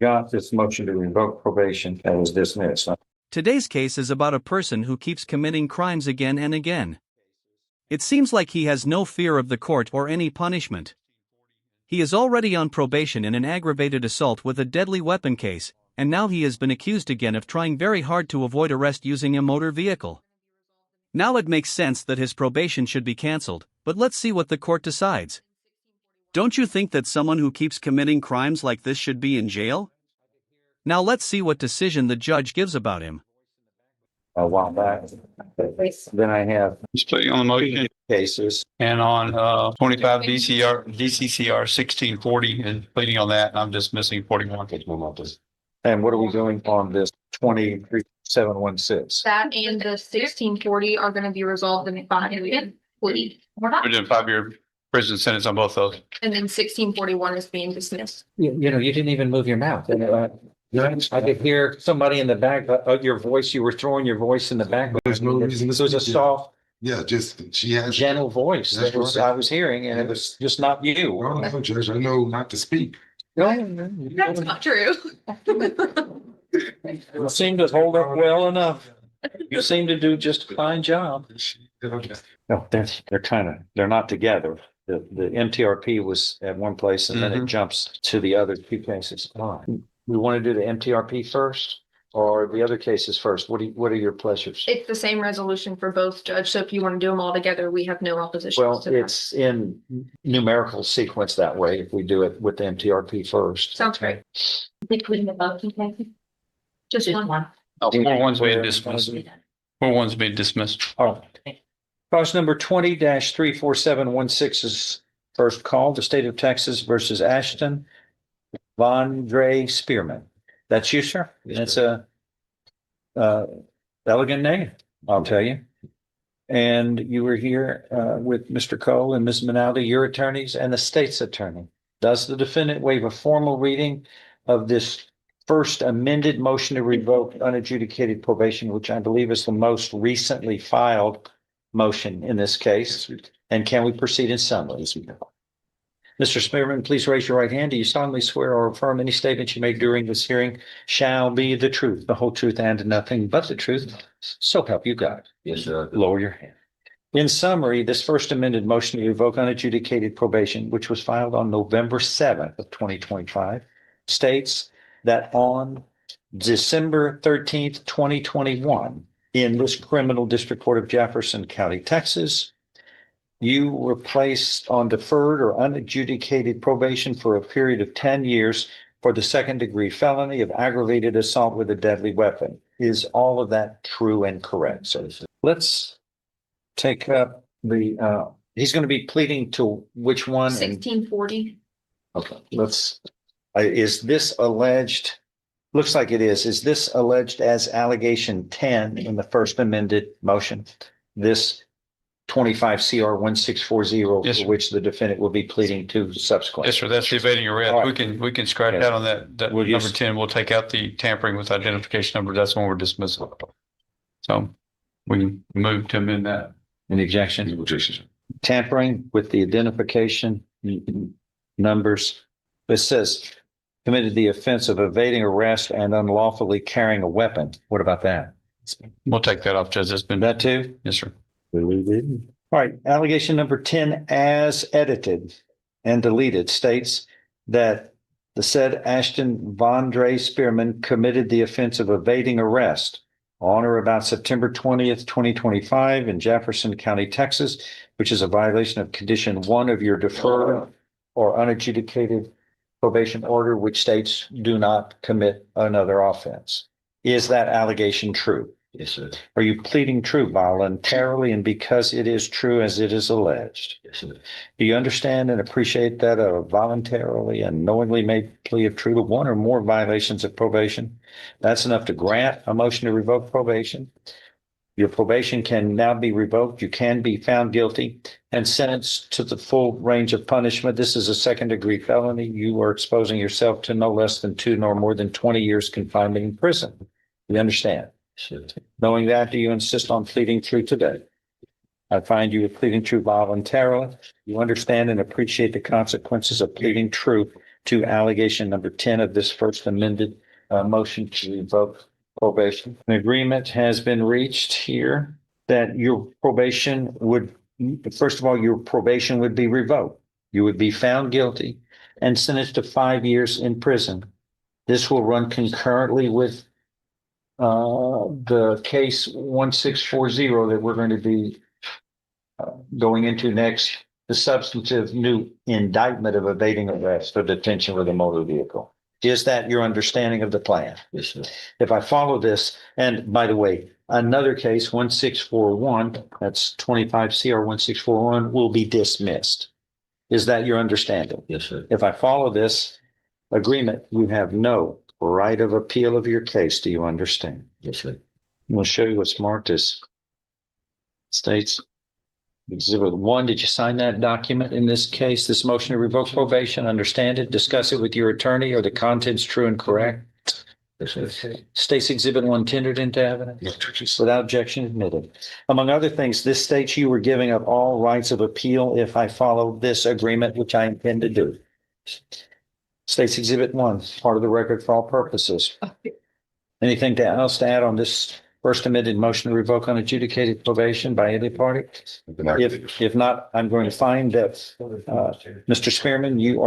got this motion to revoke probation that was dismissed. Today's case is about a person who keeps committing crimes again and again. It seems like he has no fear of the court or any punishment. He is already on probation in an aggravated assault with a deadly weapon case, and now he has been accused again of trying very hard to avoid arrest using a motor vehicle. Now it makes sense that his probation should be cancelled, but let's see what the court decides. Don't you think that someone who keeps committing crimes like this should be in jail? Now let's see what decision the judge gives about him. A while back. Then I have He's pleading on the motion cases. and on 25 DCCR 1640 and pleading on that. And I'm dismissing 41. And what are we doing on this 23716? That and the 1640 are gonna be resolved in 5-year plea. We're doing 5-year prison sentence on both those. And then 1641 is being dismissed. You know, you didn't even move your mouth. I could hear somebody in the back of your voice. You were throwing your voice in the back. There's no reason to It was a speak. soft, Yeah, just she has. gentle voice that was, I was hearing, and it was just not you. No, no, Judge, I know not to speak. That's not true. You seem to hold up well enough. You seem to do just a fine job. No, they're not together. The MTRP was at one place and then it jumps to the other two cases. We want to do the MTRP first or the other cases first? What are your pleasures? It's the same resolution for both, Judge. So if you want to do them all together, we have no opposition. Well, it's in numerical sequence that way if we do it with the MTRP first. Sounds great. Between the both cases? Just one. Oh, 41's being dismissed. 41's being dismissed. All right. Cause number 20-34716 is first call, the state of Texas versus Ashton Vondre Spearman. That's you, sir? That's a elegant name, I'll tell you. And you were here with Mr. Cole and Ms. Minaldi, your attorneys, and the state's attorney. Does the defendant waive a formal reading of this first amended motion to revoke unadjudicated probation, which I believe is the most recently filed motion in this case? And can we proceed in summary? Mr. Spearman, please raise your right hand. Do you solemnly swear or affirm any statement you make during this hearing shall be the truth, the whole truth, and nothing but the truth? So help you God. Yes, sir. Lower your hand. In summary, this first amended motion to revoke unadjudicated probation, which was filed on November 7th of 2025, states that on December 13th, 2021, in this criminal district court of Jefferson County, Texas, you were placed on deferred or unadjudicated probation for a period of 10 years for the second-degree felony of aggravated assault with a deadly weapon. Is all of that true and correct? So let's take up the, he's going to be pleading to which one? 1640. Okay, is this alleged? Looks like it is. Is this alleged as allegation 10 in the first amended motion? This 25 CR 1640, Yes, sir. which the defendant will be pleading to subsequently. Yes, sir. That's the evading arrest. All right. We can scratch Yes. that on that We'll number use- 10. We'll take out the tampering with identification number. That's when we're dismissing. So we can move to amend that. Any objection? Tampering with the identification numbers. It says committed the offense of evading arrest and unlawfully carrying a weapon. What about that? We'll take that off, Judge. That's been. That too? Yes, sir. All right, allegation number 10 as edited and deleted states that the said Ashton Vondre Spearman committed the offense of evading arrest on or about September 20th, 2025 in Jefferson County, Texas, which is a violation of condition 1 of your deferred or unadjudicated probation order, which states do not commit another offense. Is that allegation true? Yes, sir. Are you pleading true voluntarily and because it is true as it is alleged? Yes, sir. Do you understand and appreciate that voluntarily and knowingly made plea of true to one or more violations of probation? That's enough to grant a motion to revoke probation. Your probation can now be revoked. You can be found guilty and sentenced to the full range of punishment. This is a second-degree felony. You are exposing yourself to no less than 2 nor more than 20 years confinement in prison. You understand? Sure. Knowing that, do you insist on pleading true today? I find you are pleading true voluntarily. You understand and appreciate the consequences of pleading true to allegation number 10 of this first amended motion to revoke probation. An agreement has been reached here that your probation would, first of all, your probation would be revoked. You would be found guilty and sentenced to 5 years in prison. This will run concurrently with the case 1640 that we're going to be going into next, the substantive new indictment of evading arrest or detention with a motor vehicle. Is that your understanding of the plan? Yes, sir. If I follow this, and by the way, another case, 1641, that's 25 CR 1641, will be dismissed. Is that your understanding? Yes, sir. If I follow this agreement, you have no right of appeal of your case. Do you understand? Yes, sir. We'll show you what's marked as states. Exhibit 1, did you sign that document in this case, this motion to revoke probation? Understand it, discuss it with your attorney. Are the contents true and correct? Yes, sir. States Exhibit 1 tendered into evidence Yes. without objection admitted. Among other things, this states you were giving up all rights of appeal if I follow this agreement, which I intend to do. States Exhibit 1, part of the record for all purposes. Anything else to add on this first amended motion to revoke unadjudicated probation by any party? If not, I'm going to find that, Mr. Spearman, you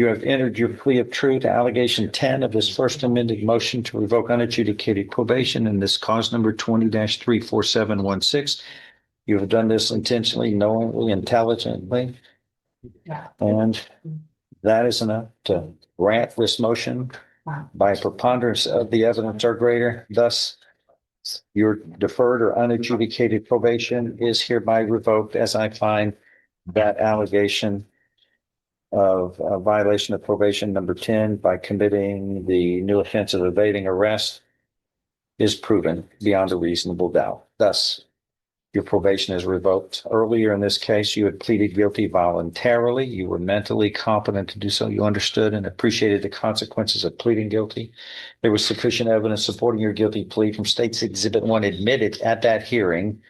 have entered your plea of true to allegation 10 of this first amended motion to revoke unadjudicated probation in this cause number 20-34716. You have done this intentionally, knowingly, intelligently. And that is enough to grant this motion by a preponderance of the evidence or greater. Thus, your deferred or unadjudicated probation is hereby revoked as I find that allegation of a violation of probation number 10 by committing the new offense of evading arrest is proven beyond a reasonable doubt. Thus, your probation is revoked. Earlier in this case, you had pleaded guilty voluntarily. You were mentally competent to do so. You understood and appreciated the consequences of pleading guilty. There was sufficient evidence supporting your guilty plea from States Exhibit 1 admitted at that hearing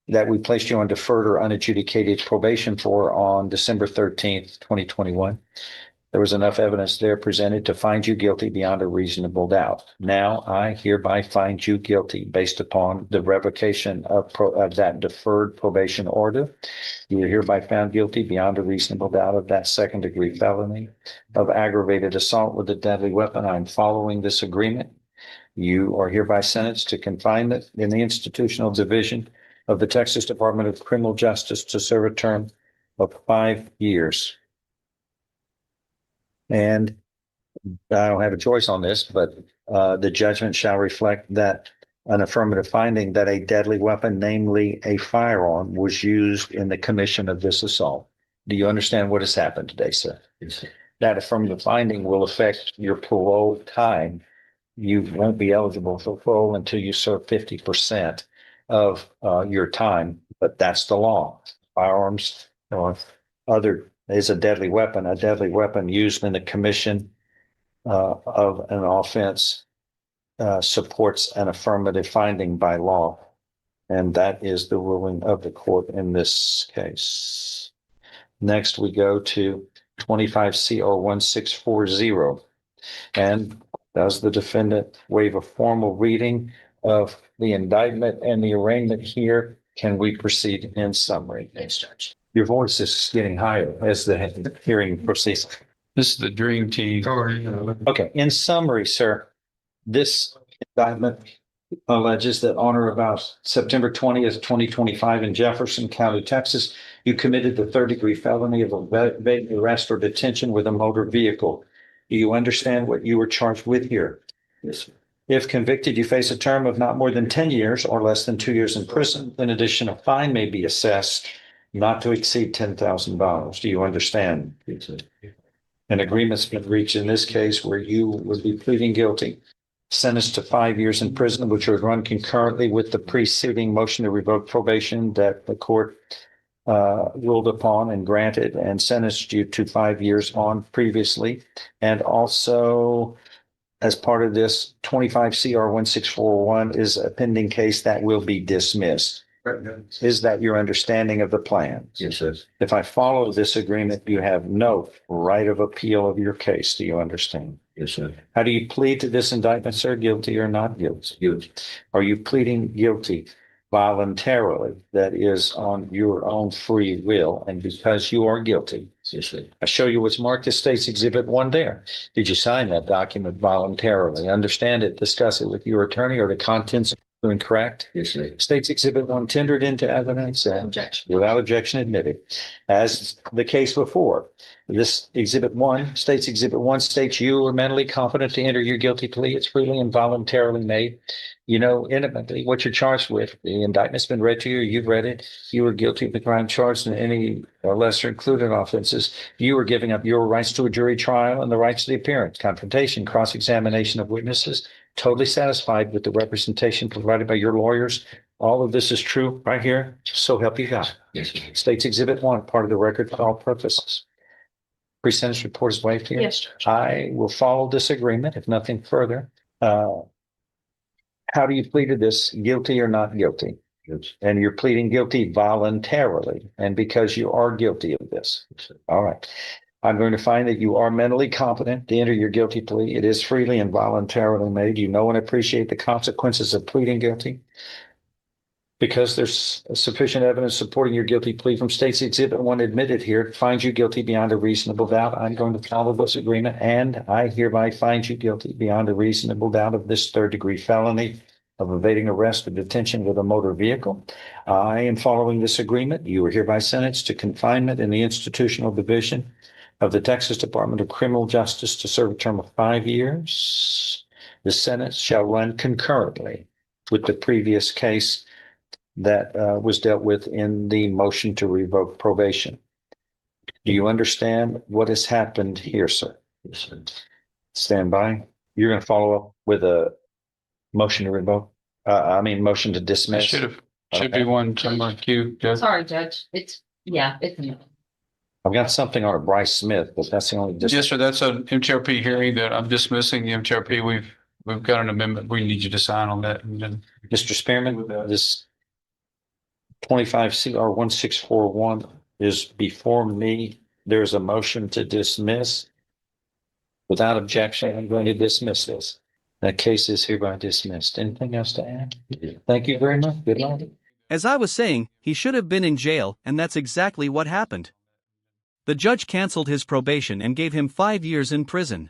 that we placed you on deferred or unadjudicated probation for on December 13th, 2021. There was enough evidence there presented to find you guilty beyond a reasonable doubt. Now I hereby find you guilty based upon the revocation of that deferred probation order. You are hereby found guilty beyond a reasonable doubt of that second degree felony of aggravated assault with a deadly weapon. I'm following this agreement. You are hereby sentenced to confinement in the institutional division of the Texas Department of Criminal Justice to serve a term of 5 years. And I don't have a choice on this, but the judgment shall reflect that an affirmative finding that a deadly weapon, namely a firearm, was used in the commission of this assault. Do you understand what has happened today, sir? Yes, sir. That affirmative finding will affect your parole time. You won't be eligible for parole until you serve 50% of your time, but that's the law. Firearms or other is a deadly weapon used in the commission of an offense supports an affirmative finding by law. And that is the ruling of the court in this case. Next, we go to 25 CR 1640. And does the defendant waive a formal reading of the indictment and the arraignment here? Can we proceed in summary? Yes, Judge. Your voice is getting higher as the hearing proceeds. This is the dream team. Okay, in summary, sir, this indictment alleges that on or about September 20th, 2025 in Jefferson County, Texas, you committed the third-degree felony of evading arrest or detention with a motor vehicle. Do you understand what you were charged with here? Yes, sir. If convicted, you face a term of not more than 10 years or less than 2 years in prison. In addition, a fine may be assessed not to exceed $10,000. Do you understand? Yes, sir. An agreement's been reached in this case where you would be pleading guilty, sentenced to 5 years in prison, which would run concurrently with the preceding motion to revoke probation that the court ruled upon and granted and sentenced you to 5 years on previously. And also, as part of this, 25 CR 1641 is a pending case that will be dismissed. Is that your understanding of the plan? Yes, sir. If I follow this agreement, you have no right of appeal of your case. Do you understand? Yes, sir. How do you plead to this indictment, sir? Guilty or not guilty? Guilty. Are you pleading guilty voluntarily? That is on your own free will and because you are guilty? Yes, sir. I show you what's marked as State's Exhibit 1 there. Did you sign that document voluntarily? Understand it, discuss it with your attorney, or the contents are incorrect? Yes, sir. State's Exhibit 1 tendered into evidence and Objection. without objection admitted. As the case before, this Exhibit 1, State's Exhibit 1 states you are mentally competent to enter your guilty plea. It's freely and voluntarily made. You know intimately what you're charged with. The indictment's been read to you. You've read it. You were guilty of the crime charged in any lesser included offenses. You were giving up your rights to a jury trial and the rights to the appearance, confrontation, cross-examination of witnesses. Totally satisfied with the representation provided by your lawyers. All of this is true right here. So help you God. Yes, sir. State's Exhibit 1, part of the record for all purposes. Pre-sentence report is waived here. Yes, Judge. I will follow this agreement, if nothing further. How do you plead to this? Guilty or not guilty? Guilty. And you're pleading guilty voluntarily and because you are guilty of this. Yes, sir. All right. I'm going to find that you are mentally competent to enter your guilty plea. It is freely and voluntarily made. You know and appreciate the consequences of pleading guilty. Because there's sufficient evidence supporting your guilty plea from State's Exhibit 1 admitted here, finds you guilty beyond a reasonable doubt. I'm going to follow this agreement, and I hereby find you guilty beyond a reasonable doubt of this third-degree felony of evading arrest or detention with a motor vehicle. I am following this agreement. You are hereby sentenced to confinement in the institutional division of the Texas Department of Criminal Justice to serve a term of 5 years. The sentence shall run concurrently with the previous case that was dealt with in the motion to revoke probation. Do you understand what has happened here, sir? Yes, sir. Stand by. You're going to follow up with a motion to revoke? Motion to It dismiss. should be Okay. one somewhere queue, Judge. Sorry, Judge. It's. I've got something on a Bryce Smith, but that's the only. Yes, sir. That's an MTRP hearing that I'm dismissing the MTRP. We've got an amendment. We need you to sign on that. And then Mr. Spearman, this 25 CR 1641 is before me. There's a motion to dismiss. Without objection, I'm going to dismiss this. That case is hereby dismissed. Anything else to add? Thank you very much. Good luck. As I was saying, he should have been in jail, and that's exactly what happened. The judge canceled his probation and gave him 5 years in prison.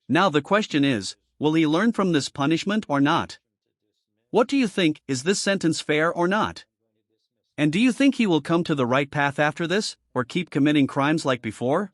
Now the question is, will he learn from this punishment or not? What do you think? Is this sentence fair or not? And do you think he will come to the right path after this, or keep committing crimes like before?